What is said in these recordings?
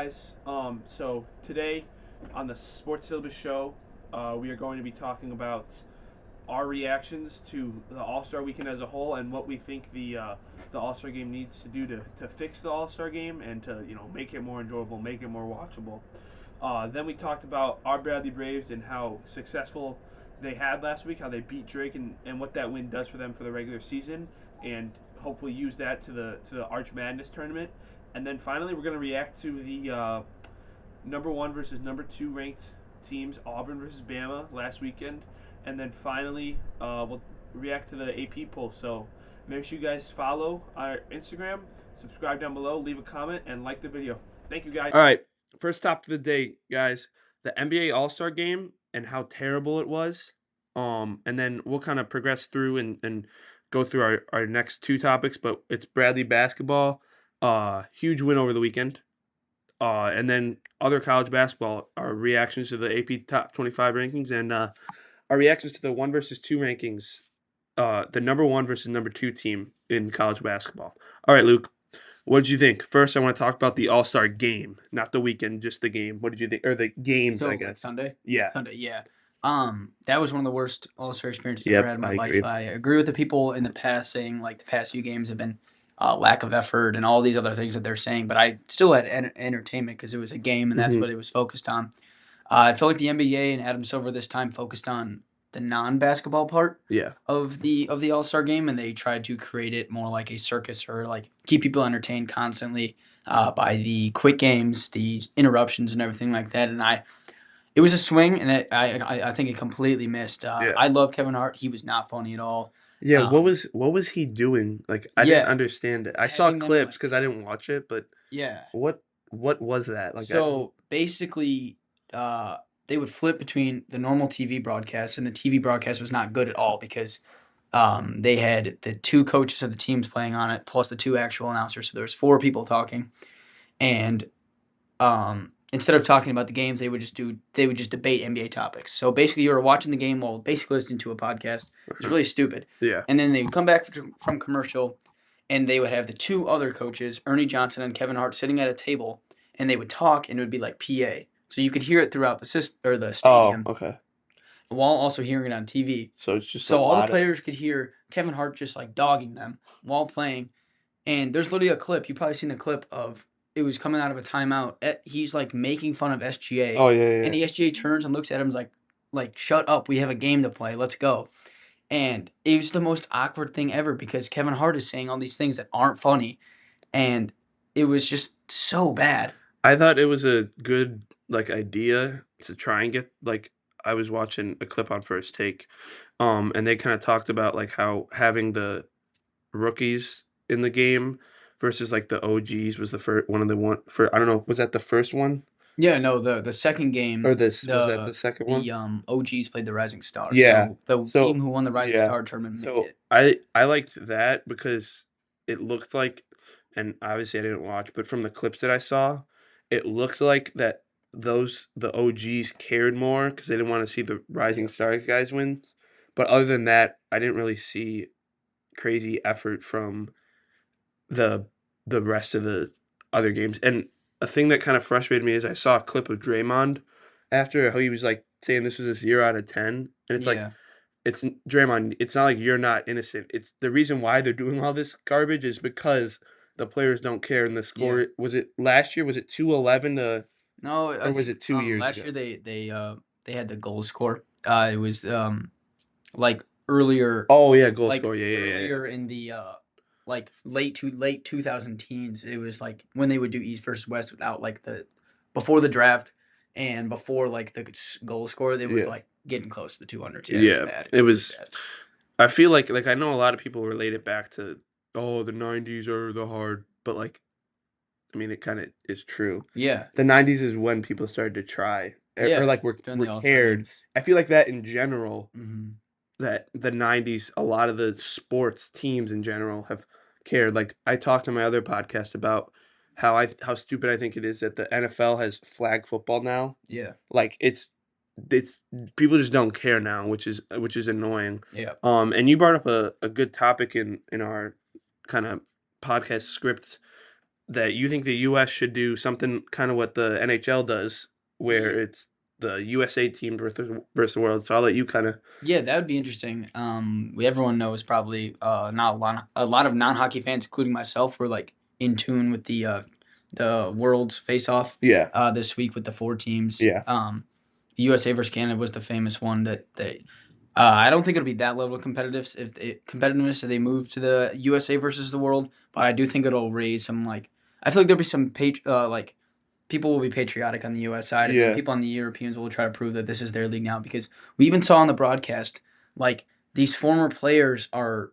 guys. So today on the Sports Syllabus show, we are going to be talking about our reactions to the All Star Weekend as a whole and what we think the All Star Game needs to do to fix the All Star Game and to make it more enjoyable, make it more watchable. Then we talked about our Bradley Braves and how successful they had last week, how they beat Drake, and what that win does for them for the regular season, and hopefully use that to the Arch Madness tournament. And then finally, we're going to react to the number one versus number two ranked teams, Auburn versus Bama last weekend. And then finally, we'll react to the AP poll. So make sure you guys follow our Instagram, subscribe down below, leave a comment, and like the video. Thank you, guys. All right, first topic of the day, guys. The NBA All-Star Game and how terrible it was. And then we'll kind of progress through and go through our next two topics, but it's Bradley basketball. Huge win over the weekend. And then other college basketball, our reactions to the AP Top 25 rankings and our reactions to the 1 versus 2 rankings, the number 1 versus number 2 team in college basketball. All right, Luke. What did you think? First, I want to talk about the All-Star game, not the weekend, just the game. What did you think? Or the games, So I like guess. Sunday? Yeah. Sunday, yeah. That was one of the worst All-Star experiences I've ever Yep, had in my I life. agree. I agree with the people in the past saying like the past few games have been lack of effort and all these other things that they're saying, but I still had entertainment because it was a game and that's Mhm. what it was focused on. I felt like the NBA and Adam Silver this time focused on the non-basketball part Yeah. of the All-Star game, and they tried to create it more like a circus or like keep people entertained constantly by the quick games, the interruptions, and everything like that. And it was a swing, and I think it completely missed. Yeah. I love Kevin Hart. He was not funny at all. Yeah, Um, what was he doing? Like, I didn't yeah, understand it. I saw having them clips like because I didn't watch it, but yeah. what was that? Like, I So basically, they would flip between the normal TV broadcast, and the TV broadcast was not good at all because they had the two coaches of the teams playing on it, plus the two actual announcers. So there was four people talking, and instead of talking about the games, they would just debate NBA topics. So basically, you were watching the game while basically listening to a podcast. It's really stupid. yeah. And then they would come back from commercial, and they would have the two other coaches, Ernie Johnson and Kevin Hart, sitting at a table, and they would talk, and it would be like PA, so you could hear it throughout the Oh, stadium okay. while also hearing it on TV. So it's just a So all the lot of players could hear Kevin Hart just like dogging them while playing. And there's literally a clip. You've probably seen the clip of it was coming out of a timeout. He's like making fun of SGA, Oh, yeah, and yeah. the SGA turns and looks at him and is like shut up. We have a game to play. Let's go. And it was the most awkward thing ever because Kevin Hart is saying all these things that aren't funny, and it was just so bad. I thought it was a good like idea to try and get like I was watching a clip on First Take, and they kind of talked about like how having the rookies in the game versus like the OGs was the first one of the one for I don't know, was that the first one Yeah, no, the second game, or this was that the the second one? the OGs played the Rising Stars. Yeah. So the So team who won the Rising yeah. Star tournament made So it. I liked that because it looked like, and obviously I didn't watch, but from the clips that I saw, it looked like that the OGs cared more because they didn't want to see the Rising Yeah. Stars guys win. But other than that, I didn't really see crazy effort from the the rest of the other games. And a thing that kind of frustrated me is I saw a clip of Draymond after how he was like saying this was a 0 out of 10, and it's like Yeah. Draymond. It's not like you're not innocent. It's the reason why they're doing all this garbage is because the players don't care. And the Yeah. score was it last year? Was it 211 to, No, I or was think it 2 years last ago? year they had the goal score. It was like earlier Oh yeah, goal like score. Yeah, yeah, yeah. earlier in the like late 2000 teens. It was like when they would do East versus West without like the before the draft and before like the goal score. They was Yeah, like getting close to the 200s. Yeah, it was yeah. bad. It It was really was. bad. I feel like I know a lot of people relate it back to the '90s are the hard, but like I mean it kind of is true. Yeah. The '90s is when people started to try or Yeah. like During were the All-Star cared. games. I feel like that in general Mhm. that the '90s, a lot of the sports teams in general have cared. Like I talked on my other podcast about how stupid I think it is that the NFL has flag football now. Yeah. Like it's people just don't care now, which is annoying. Yeah. And you brought up a good topic in our kind of podcast script that you think the U.S. should do something kind of what the NHL does, where it's the USA team versus the world. So I'll let you kind of. Yeah, that would be interesting. Everyone knows probably not a lot of non-hockey fans, including myself, were like in tune with the World's face-off Yeah. this week with the four teams. Yeah. USA versus Canada was the famous one that they. I don't think it'll be that level of competitiveness if they move to the USA versus the world, but I do think it'll raise some like. I feel like there'll be some like people will be patriotic on the U.S. side, and then Yeah. people on the Europeans will try to prove that this is their league now. Because we even saw on the broadcast, like these former players are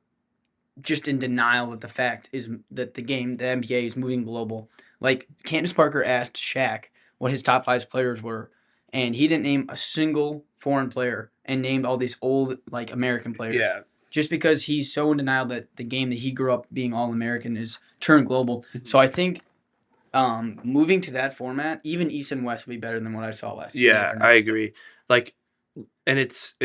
just in denial that the fact is that the NBA, is moving global. Like Candace Parker asked Shaq what his top five players were, and he didn't name a single foreign player, and named all these old like American players. Yeah. Just because he's so in denial that the game that he grew up being all American is turned global. So I think moving to that format, even East and West will be better than what I saw last year. Yeah, I agree. Like, and it's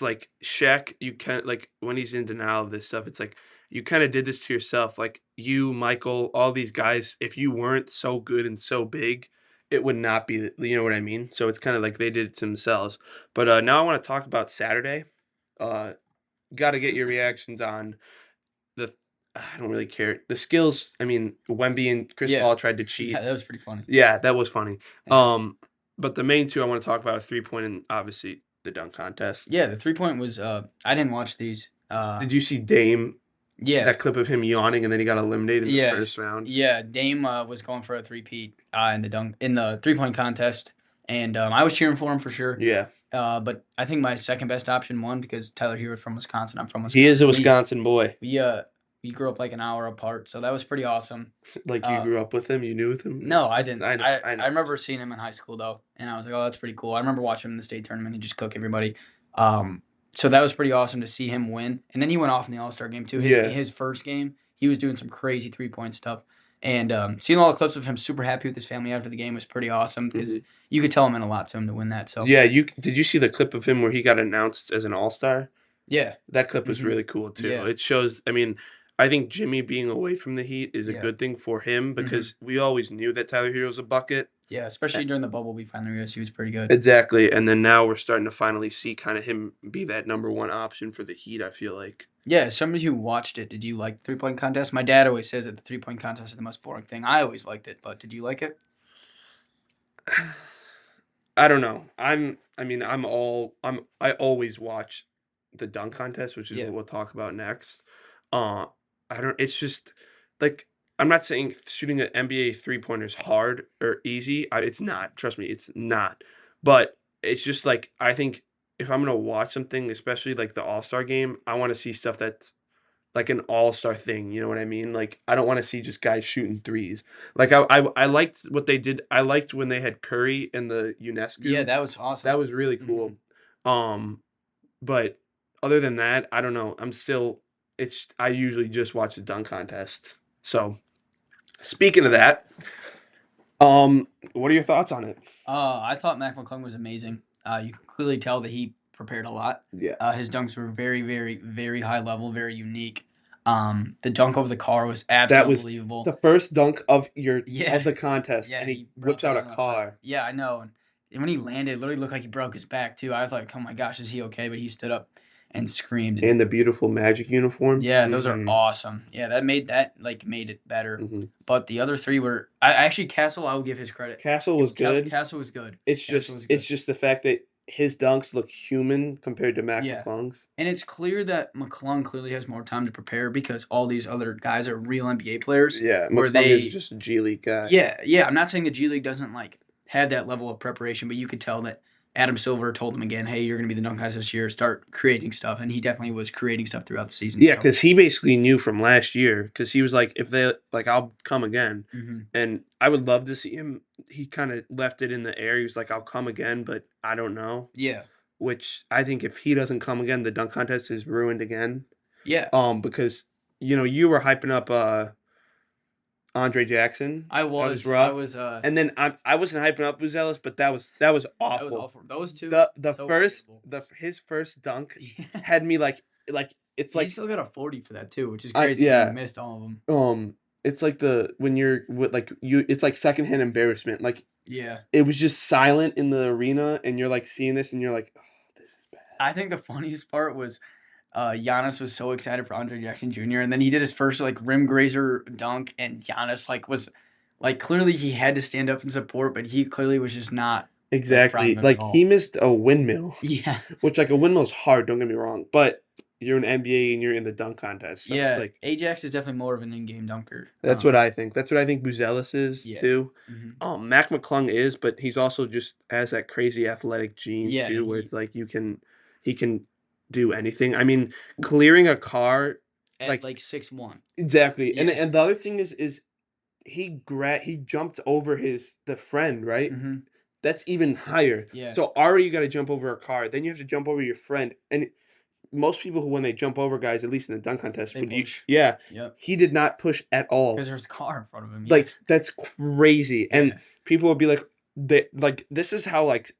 like Shaq. You can like when he's in denial of this stuff. It's like you kind of did this to yourself. Like you, Michael, all these guys. If you weren't so good and so big, it would not be. You know what I mean? So it's kind of like they did it to themselves. But now I want to talk about Saturday. Uh, Got to get your reactions on the. I don't really care. The skills. I mean, Wemby and Chris Yeah. Paul tried to Yeah, cheat. that was pretty funny. Yeah, that was funny. Yeah. But the main two I want to talk about are 3-point and obviously the dunk contest. Yeah, the 3-point was. I didn't watch these. Did you see Dame? Yeah. That clip of him yawning and then he got eliminated in the Yeah. first round. Yeah, Dame was going for a three-peat in the 3-point contest, and I was cheering for him for sure. Yeah, But I think my second best option won because Tyler Hero is from Wisconsin. I'm from Wisconsin. he is a Wisconsin boy. We grew up like an hour apart, so that was pretty awesome. Like you grew up with him, you knew with him. No, I didn't. I know. I remember seeing him in high school though, and I was like, "Oh, that's pretty cool." I remember watching him in the state tournament. He just cook everybody. So that was pretty awesome to see him win. And then he went off in the All-Star game too. His first game, he was doing some crazy 3-point stuff. And seeing all the clips of him super happy with his family after the game was pretty awesome because you could tell him meant a lot to him to win that. So yeah, did you see the clip of him where he got announced as an All-Star? Yeah, that clip was really cool too. Yeah. It shows. I mean, I think Jimmy being away from the Heat is a Yeah. good thing for him because we always knew that Tyler Hero's a bucket. Yeah, especially during the bubble, we finally realized he was pretty good. Exactly, and then now we're starting to finally see kind of him be that number one option for the Heat. I feel like. Yeah, as somebody who watched it, did you like the 3-point contest? My dad always says that the 3-point contest is the most boring thing. I always liked it, but did you like it? I don't know. I always watch the dunk contest, which is Yeah. what we'll talk about next. I don't. It's just like I'm not saying shooting an NBA 3-pointer is hard or easy. It's not. Trust me, it's not. But it's just like I think if I'm gonna watch something, especially like the All-Star game, I want to see stuff that's like an all-star thing, you know what I mean? Like I don't want to see just guys shooting threes. Like I liked what they did. I liked when they had Curry in the UNESCO. Yeah, that was awesome. That was really cool. But other than that, I don't know. I usually just watch the dunk contest. So speaking of that, what are your thoughts on it? I thought Mac McClung was amazing. You can clearly tell that he prepared a lot. Yeah. His dunks were very, very, very high level, very unique. The dunk over the car was That absolutely was unbelievable. the first dunk of Yeah. of the contest, Yeah, and he broke whips out a it on the car. Yeah, I know. And when he landed, it literally looked like he broke his back too. I thought, oh my gosh, is he okay? But he stood up and screamed. And the beautiful Magic uniform. Yeah, those are awesome. Yeah, that made it better. But the other three were actually Castle. I will give his credit. Castle was good. Castle was good. It's just the fact that his dunks look human compared to Mac McClung's. And it's clear that McClung clearly has more time to prepare because all these other guys are real NBA players. Yeah, McClung is just a G League guy. Yeah. I'm not saying the G League doesn't like have that level of preparation, but you could tell that Adam Silver told him again, "Hey, you're going to be the dunk guys this year. Start creating stuff," and he definitely was creating stuff throughout the season. Yeah, because he basically knew from last year. Because he was like, "If they like, I'll come again." And I would love to see him. He kind of left it in the air. He was like, "I'll come again," but I don't know. Yeah. Which I think if he doesn't come again, the dunk contest is ruined again. Yeah. Because you were hyping up Andre Jackson. I was. That was rough. I was. And then I wasn't hyping up Buzelis, but that was awful. That was awful. Those two. His first dunk had me like it's he like still got a 40 for that too, which is crazy. yeah. He missed all of them. it's like the when you're with like you it's like secondhand embarrassment. Like Yeah. it was just silent in the arena and you're like seeing this and you're like, "Oh, this is bad." I think the funniest part was Giannis was so excited for Andre Jackson Jr. and then he did his first like rim grazer dunk, and Giannis like was like clearly he had to stand up and support, but he clearly was just not like proud Exactly. of him at Like he all. missed a windmill, Yeah, which like a windmill's hard, don't get me wrong, but you're an NBA and you're in the dunk contest. So it's yeah. like Ajax is definitely more of an in-game dunker. that's what I think. That's what I think Buzelis is Yeah. too. Hmm. Mac McClung is, but he's also just has that crazy athletic gene Yeah, too, and where it's like he can do anything. I mean, clearing a car, at like like 6'1". exactly. And Yeah. and the other thing is he jumped over the friend, right? Hmm. That's even higher. Yeah. So already you got to jump over a car, then you have to jump over your friend, and most people who when they jump over guys, at least in the dunk contest, They would you? push. Yeah, Yep. he did not push at all. Because there's a car in front of him. Yeah. Like that's crazy, and Yeah. people would be like, this is how like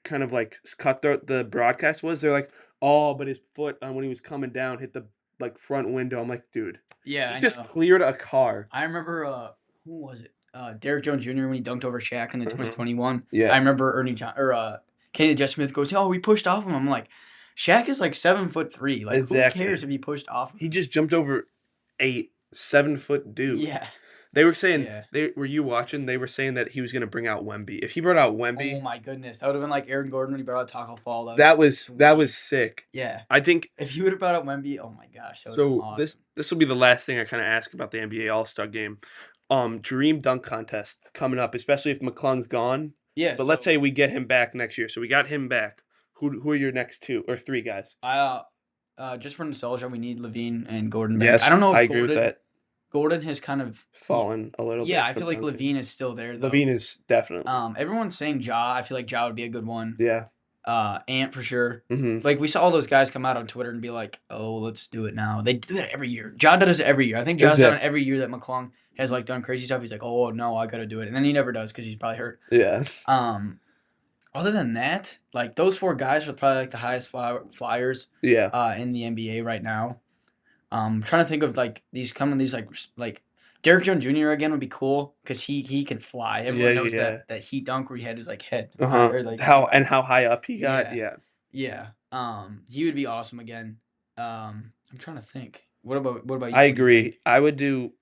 kind of like cutthroat the broadcast was. They're like, oh, but his foot when he was coming down hit the like front window. I'm like, dude, Yeah, he I just know. cleared a car. I remember who was it? Derrick Jones Jr. when he dunked over Shaq in the Uh-huh. 2021. I Yeah, remember Ernie John or Kenny Jet Smith goes, "Oh, we pushed off him." I'm like, Shaq is like 7'3". Like, who cares exactly. if he pushed off of He him? just jumped over a 7-foot dude. Yeah, They were saying yeah. they were you watching? They were saying that he was gonna bring out Wemby. If he brought out Oh Wemby, my goodness, that would have been like Aaron Gordon when he brought out Taco Fall. That would have that been was sweet. sick. Yeah, I think if he would have brought out Wemby, oh my gosh, that would have been so. This awesome. this will be the last thing I kind of ask about the NBA All Star Game. Dream dunk contest coming up, especially if McClung's gone. Yeah, But let's so say we get him back next year. So we got him back. Who are your next two or three guys? just for nostalgia, we need Levine and Gordon back. I don't Yes, know I if agree with that. Gordon has kind of Fallen a little yeah, bit I feel from like dunking. Levine is still there though. Levine is definitely. Everyone's saying Ja. I feel like Ja would be a good one. Yeah. Ant for sure. Hmm. Like we saw all those guys come out on Twitter and be like, "Oh, let's do it now." They do that every year. Ja does it every year. I think Ja's done it Exactly. every year that McClung has like done crazy stuff. He's like, "Oh no, I gotta do it," and then he never does because he's probably hurt. Yeah. Um, Other than that, like those four guys are probably like the highest flyers Yeah. in the NBA right now. I'm trying to think of like these like Derrick Jones Jr. again would be cool because he can fly. Yeah. Everyone knows Yeah. that heat dunk where he had his like head behind Uh-huh. or like skin behind. How high up he got? Yeah, Yeah. yeah. He would be awesome again. I'm trying to think. What about I you? What do you agree. think? I would do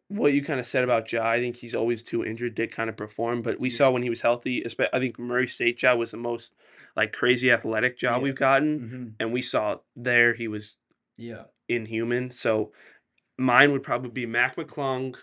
what you kind of said about Ja. I think he's always too injured to kind of perform, but we saw Yeah, when he was healthy, I think Murray State Ja was the most like crazy athletic Ja yeah, we've gotten, mm-hmm, and we saw there he was yeah, inhuman. So mine would probably be Mac McClung.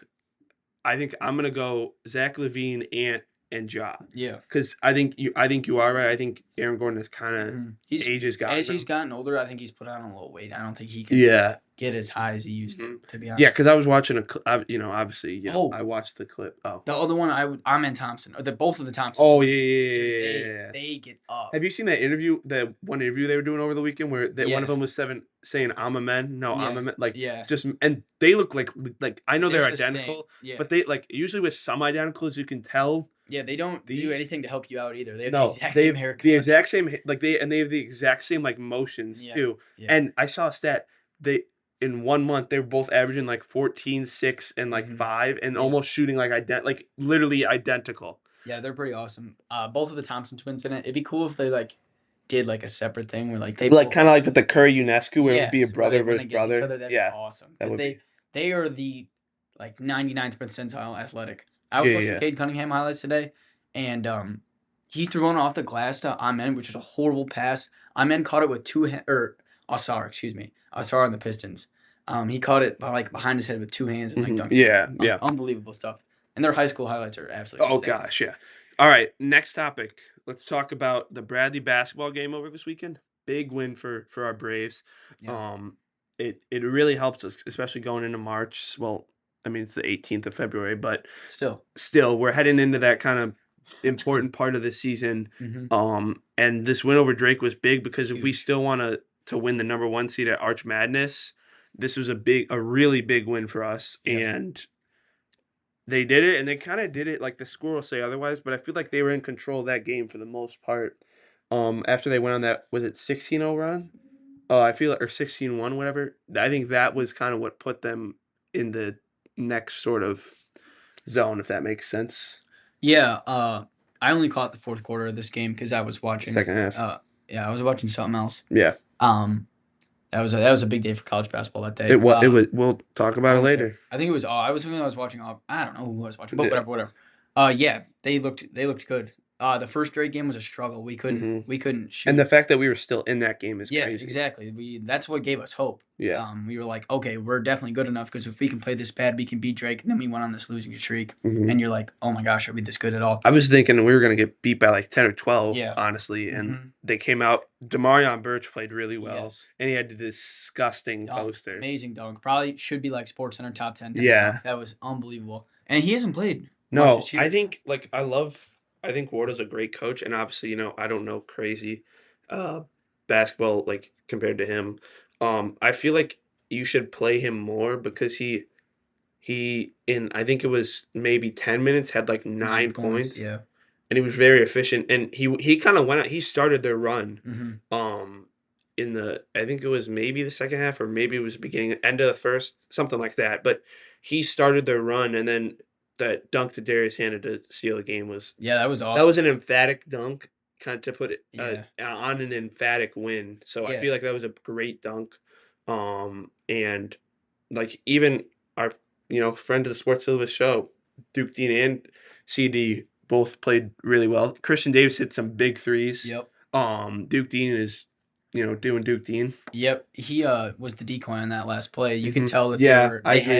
I think I'm gonna go Zach Levine, Ant, and Ja, yeah. because I think you are right. I think Aaron Gordon has kind of He's age has as gotten he's him. gotten older, I think he's put on a little weight. I don't think he can Yeah. get as high as he used Mhm. to be Yeah, because honest. I was watching obviously, Oh, I watched the clip. Oh. the other one I'm in Thompson, or the both of the Thompson Oh, yeah, twins. yeah, yeah, Dude, yeah, they yeah, yeah. they get up. Have you seen that one interview they were doing over the weekend where one of Yeah, them was saying I'm a man, no, I'm yeah, a man, like yeah. just and they look like I know they're They're the same. identical, Yeah, but they like usually with some identicals you can tell yeah. They don't do these anything to help you out either. They have the no, exact they same have the haircut. exact same they have the exact same like motions Yeah, too. yeah. And I saw a stat they in 1 month they were both averaging like 14, 6, and like Hmm. 5 and Yeah, almost shooting like like literally identical. yeah. They're pretty awesome. Both of the Thompson twins in it. It'd be cool if they like did like a separate thing where like they Like both kind of like with the Curry UNESCO where it would be a yes, where they brother run versus against each brother. other. That'd be Yeah, awesome that because would be. they are the like 99th percentile athletic. I Yeah, was yeah, watching yeah. Cade Cunningham highlights today, and he threw one off the glass to Amen, which was a horrible pass. Amen caught it with two hands, or Asar, excuse me, Asar on the Pistons. He caught it by, like behind his head with two hands and like dunked it. Yeah, yeah. Unbelievable stuff. And their high school highlights are absolutely Oh insane. gosh, yeah. All right, next topic. Let's talk about the Bradley basketball game over this weekend. Big win for our Braves. Yeah, Um, it really helps us, especially going into March. Well, I mean it's the 18th of February, but still. still we're heading into that kind of important part of the season. Mm-hmm. And this win over Drake was big because if we Huge. still want to win the number 1 seed at Arch Madness, this was a really big win for us. Yeah. And they did it, and they kind of did it like the score will say otherwise, but I feel like they were in control of that game for the most part. After they went on that, was it 16-0 run? I feel like, or 16-1, whatever. I think that was kind of what put them in the next sort of zone, if that makes sense. Yeah, I only caught the fourth quarter of this game because I was watching. Second half. Yeah, I was watching something else. Yeah. Um, that was a big day for college basketball that day. It was. We'll talk about I it want to say later. I think it was. I was watching. I don't know who I was watching, but Yeah. whatever. Yeah, they looked good. The first Drake game was a struggle. We couldn't hmm we couldn't And the shoot. fact that we were still in that game is Yeah, crazy. exactly. That's what gave us hope. Yeah. We were like, okay, we're definitely good enough because if we can play this bad, we can beat Drake. And then we went on this losing streak, hmm and you're like, oh my gosh, are we this good at all? I was thinking we were going to get beat by like 10 or 12, Yeah. honestly. And hmm they came out. Demarion Birch played really well. Yes. And he had the disgusting Dunk, poster. amazing dunk. Probably should be like Sports Center top 10 type of Yeah. dunk. That was unbelievable. And he hasn't played much No, this I year. think like I think Wardo's a great coach, and obviously, I don't know crazy uh basketball like compared to him. I feel like you should play him more because he in I think it was maybe 10 minutes had like 9 9 points. points, Yeah. and he was very efficient, and he kind of went out, he started their run hmm um in the I think it was maybe the second half or maybe it was beginning end of the first, something like that. But he started their run, and then that dunk to Darius Hannah to seal the game Yeah, that was that awesome. was an emphatic dunk, kind of to put it Yeah. on an emphatic win. So I Yeah. feel like that was a great dunk. And like even our friend of the Sports Syllabus show, Duke Dean and CD both played really well. Christian Davis hit some big threes. Yep. Duke Dean is doing Duke Dean. Yep. He was the decoy on that last play. You could Mhm. tell that Yeah, I they agree.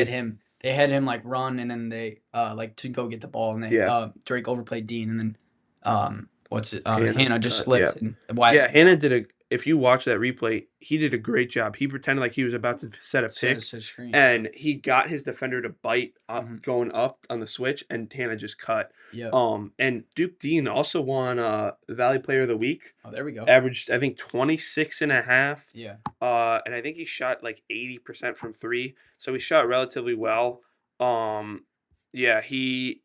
had him like run and then they like to go get the ball and they Yeah. Drake overplayed Dean and then what's it Hannah Hannah just cut, yeah. slipped and why Yeah, Hannah if you watch that replay, he did a great job. He pretended like he was about to set a set pick, his screen. and he got his defender to bite up, Mhm. going up on the switch, and Hannah just cut. Yep. And Duke Dean also won Valley Player of the Week. Oh, there we go. Averaged, I think, 26 and a half. Yeah. And I think he shot like 80% from three. So he shot relatively well. Yeah, he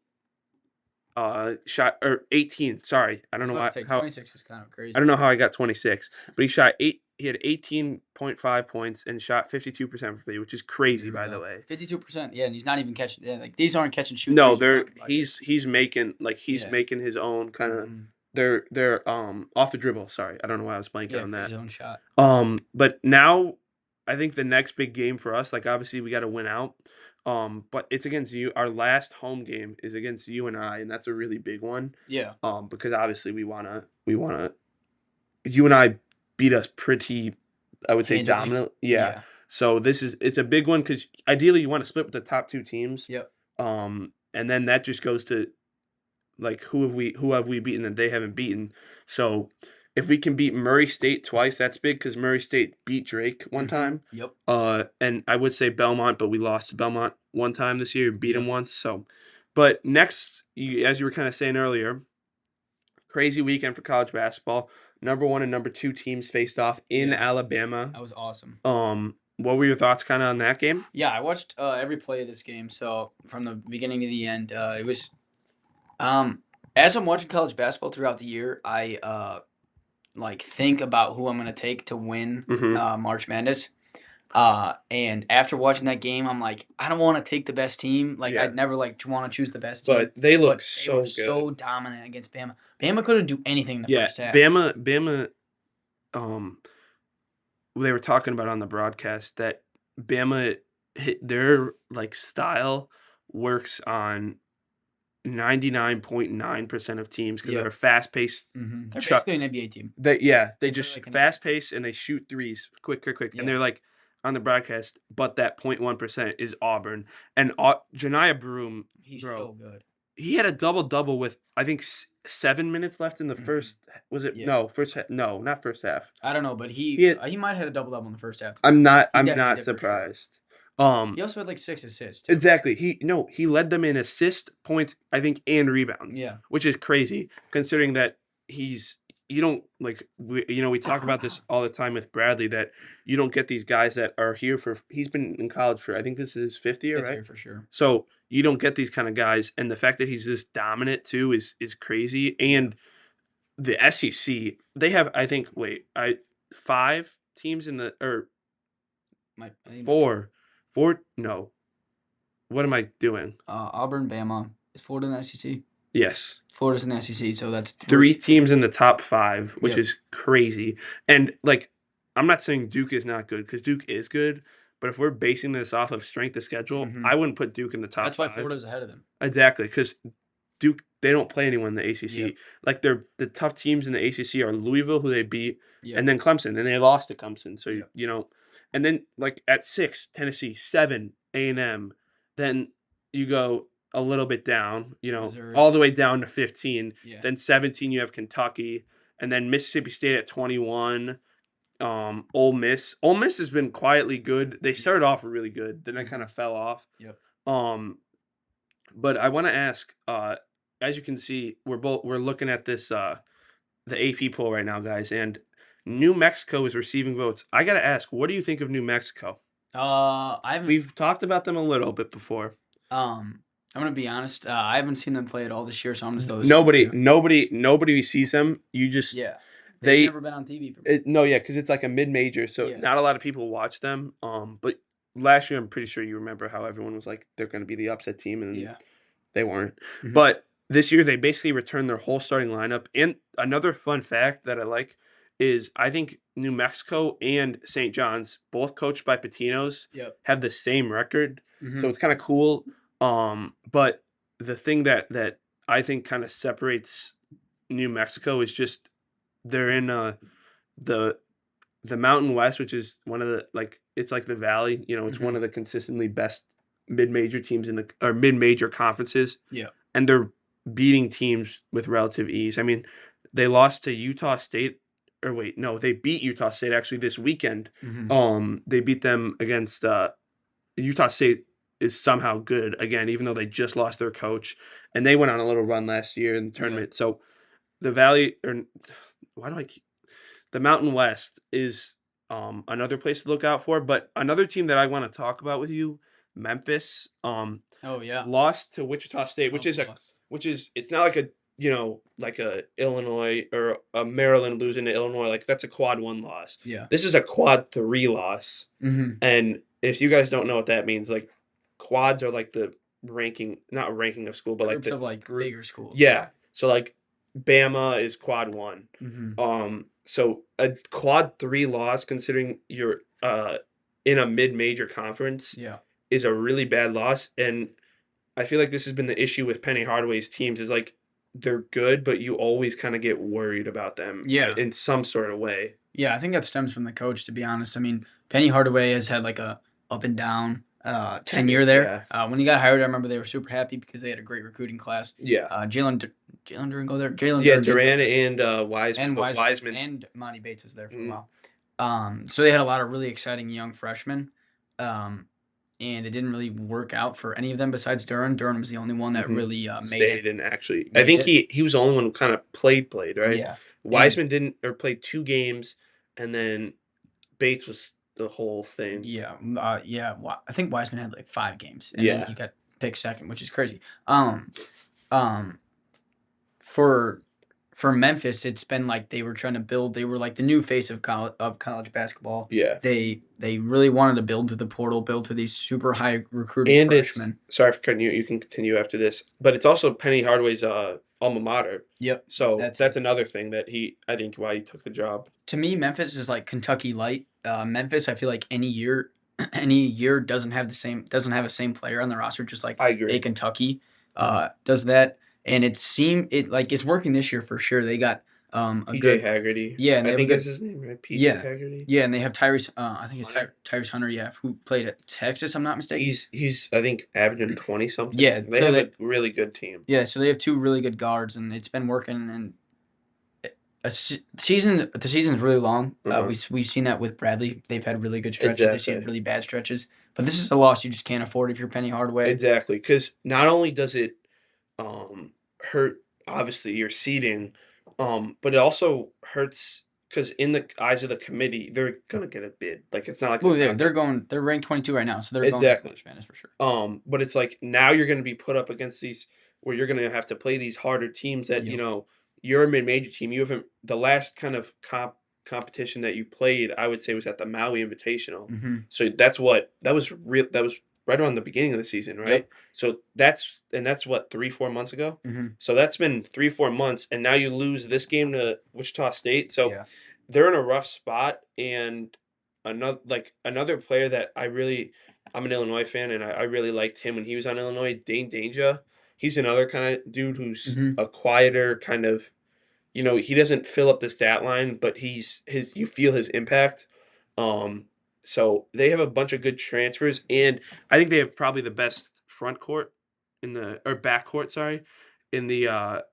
shot or 18. Sorry, I I don't was know about to say how 26 is kind of crazy. I don't know how I got 26, but he shot eight. He had 18.5 points and shot 52% from three, which is crazy, There we by go. the way. 52%. Yeah, and he's not even catching. Yeah, like these aren't catching shoot No, threes you're talking about here. he's making he's Yeah. making his own kind of Mhm. they're off the dribble. Sorry, I don't know why I was blanking Yeah, on that. his own shot. But now I think the next big game for us, like obviously we got to win out. But it's against you. Our last home game is against you and I, and that's a really big one. Yeah. Because obviously we wanna you and I beat us pretty, I would say, Handily. dominant. Yeah. Yeah. So it's a big one because ideally you want to split with the top two teams. Yep. And then that just goes to like who have we beaten that they haven't beaten. So if we can beat Murray State twice, that's big because Murray State beat Drake one time. Yep. And I would say Belmont, but we lost to Belmont one time this year, beat them Yep. once. So, but next, as you were kind of saying earlier, crazy weekend for college basketball. Number one and number two teams faced off in Yeah. Alabama. That was awesome. What were your thoughts kind of on that game? Yeah, I watched every play of this game. So from the beginning to the end, it was. As I'm watching college basketball throughout the year, I like think about who I'm gonna take to win Mm-hmm. March Madness. And after watching that game, I'm like, I don't want to take the best team. Like, Yeah. I'd never like want to choose the best team. But they look But they so were good. so dominant against Bama. Bama couldn't do anything in the Yeah, first half. Bama. They were talking about on the broadcast that Bama their like style works on 99.9% of teams because Yep. they're fast paced. They're basically an NBA team. They They're just like an- fast pace and they shoot threes quick, Yeah. and they're like on the broadcast. But that 0.1% is Auburn and Janiah Broom. He's Bro, so good. he had a double with I think 7 minutes left in the Mhm. first. Was it Yeah. no first? No, not first half. I don't know, but He he had- might have had a double in the first half. I'm not. He I'm definitely not did for sure. surprised. He also had like 6 assists too. Exactly. He led them in assist, points, I think, and rebounds. Yeah. Which is crazy considering that you don't like we talk about this all the time with Bradley that you don't get these guys that are here he's been in college for I think this is his fifth year, Fifth right? year for sure. So you don't get these kind of guys, and the fact that he's this dominant too is crazy. And the SEC, they have I think 5 teams in the or I think four no what am I doing? Auburn, Bama. Is Florida in the SEC? Yes. Florida's in the SEC, so that's Three teams in the top 5, which Yep. is crazy. And like, I'm not saying Duke is not good because Duke is good, but if we're basing this off of strength of schedule, Mhm. I wouldn't put Duke in the top That's why 5. Florida's ahead of them. Exactly, because Duke, they don't play anyone in the ACC. Yep. Like the tough teams in the ACC are Louisville, who they beat, Yep. and then Clemson, and they lost to Clemson. So Yep. you know, and then like at 6, Tennessee, 7, A&M. Then you go a little bit down, Missouri. all the way down to 15. Yeah. Then 17, you have Kentucky, and then Mississippi State at 21. Ole Miss. Ole Miss has been quietly good. They started off really good, then they kind of fell off. Yep. But I want to ask, as you can see, we're looking at this the AP poll right now, guys, and New Mexico is receiving votes. I gotta ask, what do you think of New Mexico? We've talked about them a little bit before. I'm gonna be honest. I haven't seen them play at all this year, so I'm just throw this Nobody sees them. You just they've never been on TV for me. because it's like a mid-major, so Yeah. not a lot of people watch them. But last year, I'm pretty sure you remember how everyone was like, they're going to be the upset team, and they weren't. Mhm. But this year, they basically returned their whole starting lineup. And another fun fact that I like is I think New Mexico and St. John's, both coached by Patinos, have the same record. So it's kind of cool. But the thing that I think kind of separates New Mexico is just they're in the Mountain West, which is one of the it's like the Valley. It's one of the consistently best mid-major teams or mid-major conferences. Yeah. And they're beating teams with relative ease. I mean, they lost to Utah State, or wait, no, they beat Utah State actually this weekend. They beat them against Utah State is somehow good again, even though they just lost their coach, and they went on a little run last year in the tournament. So the Valley, or why do I keep the Mountain West is another place to look out for. But another team that I want to talk about with you, Memphis, lost to Wichita State, which is it's not like like a Illinois or a Maryland losing to Illinois. Like that's a quad 1 loss. Yeah. This is a quad 3 loss. And if you guys don't know what that means, like quads are like the not ranking of school, but like this group. Bigger schools. Yeah. So like Bama is quad 1. So a quad 3 loss, considering you're in a mid-major conference, is a really bad loss. And I feel like this has been the issue with Penny Hardaway's teams is like they're good, but you always kind of get worried about them in some sort of way. Yeah, I think that stems from the coach, to be honest. I mean, Penny Hardaway has had like a up and down tenure there. When he got hired, I remember they were super happy because they had a great recruiting class. Yeah. Jalen didn't go there. Durant and Wiseman. And Monty Bates was there for a while. So they had a lot of really exciting young freshmen. And it didn't really work out for any of them besides Durham. Durham was the only one that really made it. Didn't actually. I think he was the only one who kind of played, right? Yeah. Wiseman didn't, or played 2 games, and then Bates was the whole thing. Yeah. I think Wiseman had like 5 games, and then he got picked second, which is crazy. For Memphis, it's been like they were trying to build. They were like the new face of college basketball. Yeah. They really wanted to build to the portal, build to these super high recruiting freshmen. Sorry for cutting you. You can continue after this, but it's also Penny Hardaway's alma mater. Yep. So that's another thing that I think why he took the job. To me, Memphis is like Kentucky light. Memphis, I feel like any year doesn't have a same player on the roster, just like I agree. a Kentucky does that. And it's working this year for sure. They got PJ Haggerty. Yeah, and I think that's his name, right? PJ Haggerty. Yeah, and they have Tyrese. I think it's Tyrese Hunter. Yeah, who played at Texas. I'm not mistaken. He's I think averaging 20 something. Yeah, they have a really good team. Yeah, so they have 2 really good guards, and it's been working. And the season is really long. We've seen that with Bradley. They've had really good stretches. They've seen really bad stretches. But this is a loss you just can't afford if you're Penny Hardaway. Exactly, because not only does it hurt obviously your seeding, but it also hurts because in the eyes of the committee, they're gonna get a bid. Like it's not like they're ranked 22 right now, so they're going to college madness for sure. But it's like now you're gonna be put up against these where you're gonna have to play these harder teams that you're a mid-major team. You haven't the last kind of competition that you played, I would say, was at the Maui Invitational. So that was right around the beginning of the season, right? Yep. So that's what 3-4 months ago. Mm-hmm. So that's been 3-4 months, and now you lose this game to Wichita State. So Yeah. they're in a rough spot, and another player that I'm an Illinois fan, and I really liked him when he was on Illinois, Dane Danger. He's another kind of dude who's Mm-hmm. a quieter kind of, he doesn't fill up the stat line, but you feel his impact. So they have a bunch of good transfers, and I think they have probably the best front court or back court, sorry, in the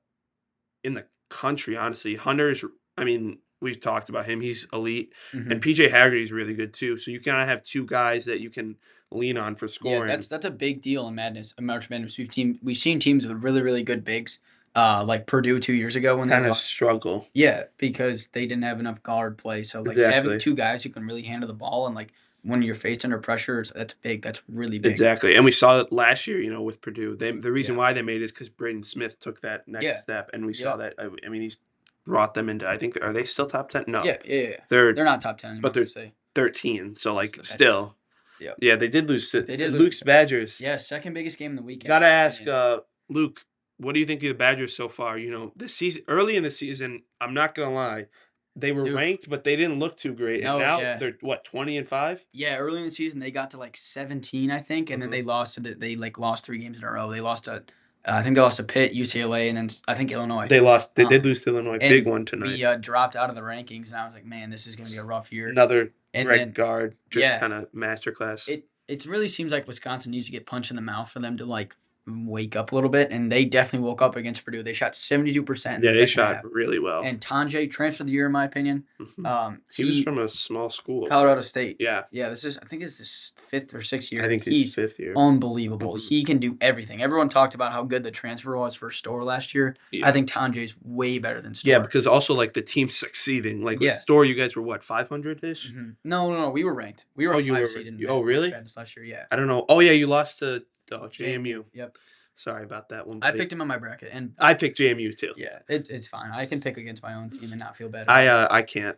country, honestly. Hunter's, I mean, we've talked about him. He's elite. Mm-hmm. And PJ Haggerty's really good too. So you kind of have two guys that you can lean on for Yeah, scoring. that's a big deal in March Madness. We've seen teams with really, really good bigs, like Purdue 2 years ago when they kind of lost. struggle. Yeah, because they didn't have enough guard play. So like having Exactly. two guys who can really handle the ball, and like when you're faced under pressure, that's big. That's really big. Exactly. And we saw it last year, with Purdue. The reason Yeah. why they made it is because Braden Smith took that next Yeah. step, and we Yeah. saw that. I mean, he's brought them into, I think, are they still top 10? No. Yeah. They're not top 10 anymore. but they're per se. 13, so like So that's- still. Yeah. Yeah, they did lose to They did lose. Luke's Badgers. Yeah, second biggest game in the weekend. Gotta in my ask opinion. Luke, what do you think of the Badgers so far? This season, early in the season, I'm not gonna lie, they were Dude. ranked, but they didn't look too great. No, And now yeah. they're what, 20-5? Yeah, early in the season they got to like 17, I think, and then they lost to they lost 3 games in a row. They lost to I think they lost to Pitt, UCLA, and then I think Illinois. They lost. They did lose to Illinois. And Big one tonight. we dropped out of the rankings, and I was like, man, this is going to be a rough year. Another And red then- guard, just yeah. kind of masterclass. It really seems like Wisconsin needs to get punched in the mouth for them to like wake up a little bit, and they definitely woke up against Purdue. They shot 72%. Yeah, they shot really well. And Tanjay, transfer of the year in my opinion. Mhm. He was from a small school. Colorado State. Yeah. Yeah, I think this is his 5th or 6th year. I think he's 5th year. Unbelievable. Mhm. He can do everything. Everyone talked about how good the transfer was for Storr last year. Yeah. I think Tanjay's way better than Storr. Yeah, because also like the team's succeeding. Like Yeah. with Storr, you guys were what, 500-ish? Mhm. No, we were ranked. We were Oh, a you 5 were- seed in oh, really? Madness last year. Yeah. I don't know. Oh yeah, you lost to JMU. Yep. Sorry about that one. I buddy. picked him in my bracket, and I picked JMU too. yeah, it's fine. I can pick against my own team and not feel bad. I can't.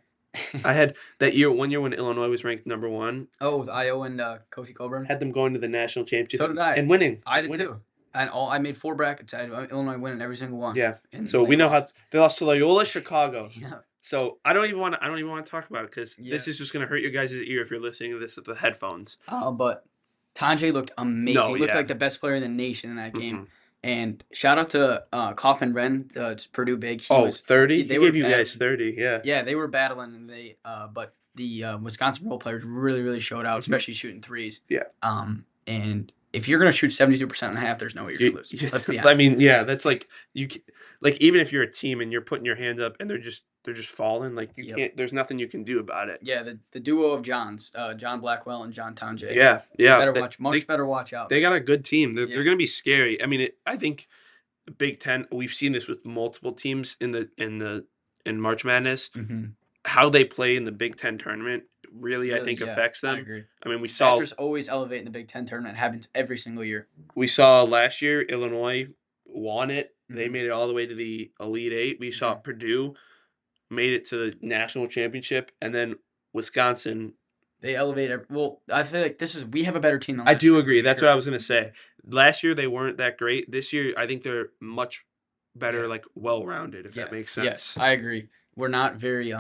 I had that year, one year when Illinois was ranked number 1. Oh, with Io and Kofi Coburn. Had them going to the national championship. So did I. And winning. I did Winning. too. And I made 4 brackets. I had Illinois winning every single one. Yeah. And So they we know how lost. they lost to Loyola Chicago. Yeah. So I don't even want to talk about it because Yeah. this is just going to hurt your guys' ear if you're listening to this with the headphones. But Tanjay looked amazing. No, He looked yeah. like the best player in the nation in that game. Mhm. And shout out to Kaufman Wren, the Purdue big. He was 30? He they were gave you bad. guys 30, yeah. Yeah, they were battling, and but the Wisconsin role players really, really showed out, especially shooting threes. Yeah. And if you're gonna shoot 72% and a half, there's no way you're gonna lose. Let's be honest. I mean, yeah, that's like even if you're a team and you're putting your hands up and they're just falling, like you Yep. can't. There's nothing you can do about it. Yeah, the duo of Johns, John Blackwell and John Tanjay. Yeah. Better watch out. They got a good team. They're Yeah. going to be scary. I mean, I think the Big Ten. We've seen this with multiple teams in March Madness. Mm-hmm. How they play in the Big Ten tournament really I think affects them. I agree. I mean, we saw Badgers always elevate in the Big Ten tournament. It happens every single year. last year Illinois won it. They Mhm. made it all the way to the Elite Eight. We saw Mhm. Purdue made it to the national championship, and then Wisconsin. They elevate. Well, I feel like we have a better team than I last do year, for agree. That's sure. what I was gonna say. Last year they weren't that great. This year I think they're much better, Yeah. like well-rounded. If that makes sense. Yes, I agree. We're not very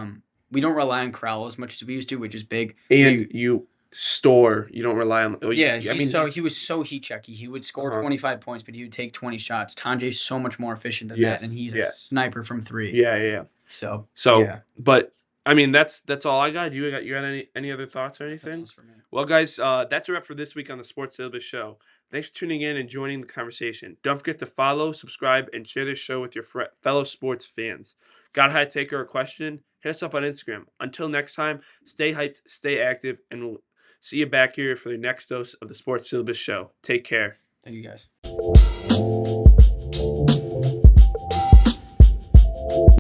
we don't rely on Crowell as much as we used to, which is big. And you don't rely on. Yeah, I mean, he was so heat checky. He would score 25 points, but he would take 20 shots. Tanjay's so much more efficient than Yes, that, and he's a yeah. sniper from 3. yeah. So So, yeah. but I mean, that's all I got. You got any other thoughts or anything? That's for me. Well, guys, that's a wrap for this week on the Sports Syllabus Show. Thanks for tuning in and joining the conversation. Don't forget to follow, subscribe, and share this show with your fellow sports fans. Got a hot take or a question? Hit us up on Instagram. Until next time, stay hyped, stay active, and we'll see you back here for the next dose of the Sports Syllabus Show. Take care. Thank you guys.